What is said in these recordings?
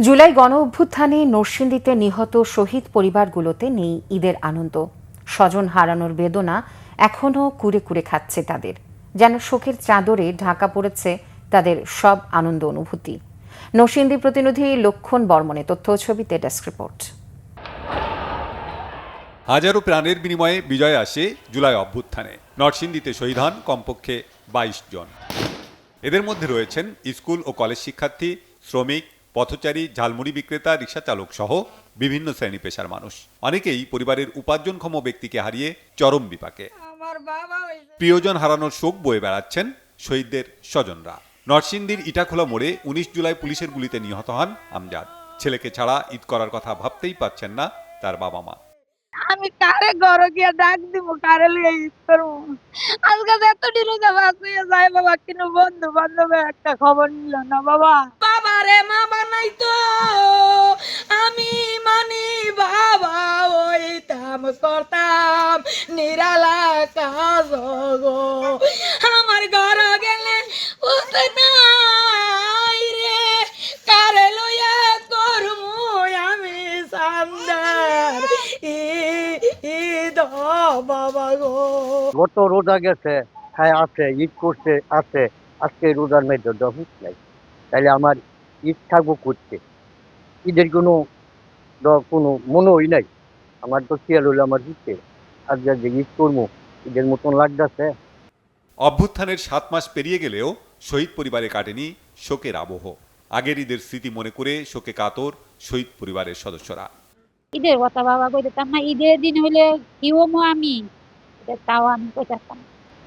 জুলাই গণ অভ্যুত্থানে নরসিংদীতে নিহত শহীদ পরিবারগুলোতে নেই ঈদের আনন্দ। স্বজন হারানোর বেদনা এখনও কুরে কুরে খাচ্ছে তাদের, যেন শোকের চাদরে ঢাকা পড়েছে তাদের সব আনন্দ অনুভূতি। নরসিংদী প্রতিনিধি লক্ষণ বর্মনের তথ্য ছবিতে ডেস্ক রিপোর্ট। হাজারো প্রাণের বিনিময়ে বিজয় আসে জুলাই অভ্যুত্থানে। নরসিংদীতে শহীদ হন কমপক্ষে 22 জন। এদের মধ্যে রয়েছেন স্কুল ও কলেজ শিক্ষার্থী, শ্রমিক, পথচারী, ঝালমুড়ি বিক্রেতা, রিকশা চালক সহ বিভিন্ন শ্রেণী পেশার মানুষ। অনেকেই পরিবারের উপার্জনক্ষম ব্যক্তিকে হারিয়ে চরম বিপাকে। প্রিয়জন হারানোর শোক বয়ে বেড়াচ্ছেন শহীদদের স্বজনরা। নরসিংদীর ইটাখোলা মোড়ে 19 জুলাই পুলিশের গুলিতে নিহত হন আমজাদ। ছেলেকে ছাড়া ঈদ করার কথা ভাবতেই পারছেন না তার বাবা মা। আমি কারে ঘর গিয়া ডাক দিব, কারে লিয়ে ঈদ করবো? আজকে এত ডিরোজা বাঁচিয়ে যায় বাবা, কিন্তু বন্ধু বান্ধব একটা খবর নিল না বাবা। বাবারে মা বানাইতো, আমি মানি বাবা ওইতাম, করতাম নিরালা কাজ গো। আমার ঘর গেলে উঠে নাই রে, কারে লইয়া করমু আমি সান্দার ঈদ বাবা গো। গত রোজা গেছে, হ্যাঁ আছে, ঈদ করছে আছে, আজকে রোজার মধ্যে দফিস নাই, তাহলে আমার ঈদ থাকবো করতে, ঈদের কোনো মনোই নাই। আমার তো খেয়াল হলো আমার দিচ্ছে আজকে যে ঈদ করবো ঈদের মতন লাগতেছে। অভ্যুত্থানের 7 মাস পেরিয়ে গেলেও শহীদ পরিবারে কাটেনি শোকের আবহ। আগের ঈদের স্মৃতি মনে করে শোকে কাতর শহীদ পরিবারের সদস্যরা। ঈদের কথা বাবা কইতাম না, ঈদের দিন হইলে কিওমো আমি তাও আমি কইতাম।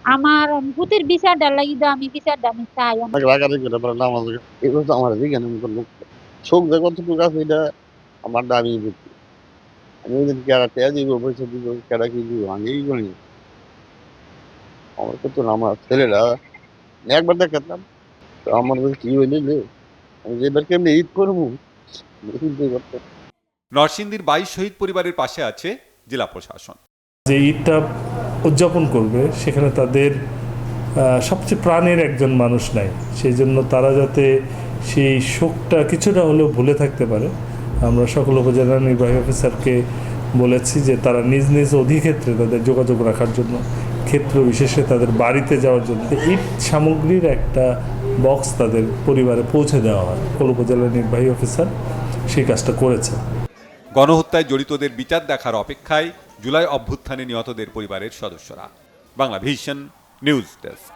আমার পুতের বিচারটা লাগি তো আমি বিচারটা আমি চাই। এগুলো তো আমার দিকে শোক যে কতটুকু আছে এটা আমার দাবি বুঝছি। আমি ওই দিন কেরা টেয়া দিব, পয়সা দিব, কেরা কি দিব, আমি এই করি আমার কত আমার ছেলেরা একবার দেখাতাম তো আমার কি হইলে আমি এবার কেমনি ঈদ করবো চিন্তা করতাম। নরসিংদীর 22 শহীদ পরিবারের পাশে আছে জেলা প্রশাসন। যে ঈদটা উদযাপন করবে সেখানে তাদের সবচেয়ে প্রাণের একজন মানুষ নাই, সেই জন্য তারা যাতে সেই শোকটা কিছুটা হলেও ভুলে থাকতে পারে, আমরা সকল উপজেলা নির্বাহী অফিসারকে বলেছি যে তারা নিজ নিজ অধিক্ষেত্রে তাদের যোগাযোগ রাখার জন্য, ক্ষেত্র বিশেষে তাদের বাড়িতে যাওয়ার জন্য ঈদ সামগ্রীর একটা বক্স তাদের পরিবারে পৌঁছে দেওয়া হয়। সকল উপজেলা নির্বাহী অফিসার সেই কাজটা করেছে। গণহত্যায় জড়িতদের বিচার দেখার অপেক্ষায় জুলাই অভ্যুত্থানে নিহতদের পরিবারের সদস্যরা। Bangla vision news desk.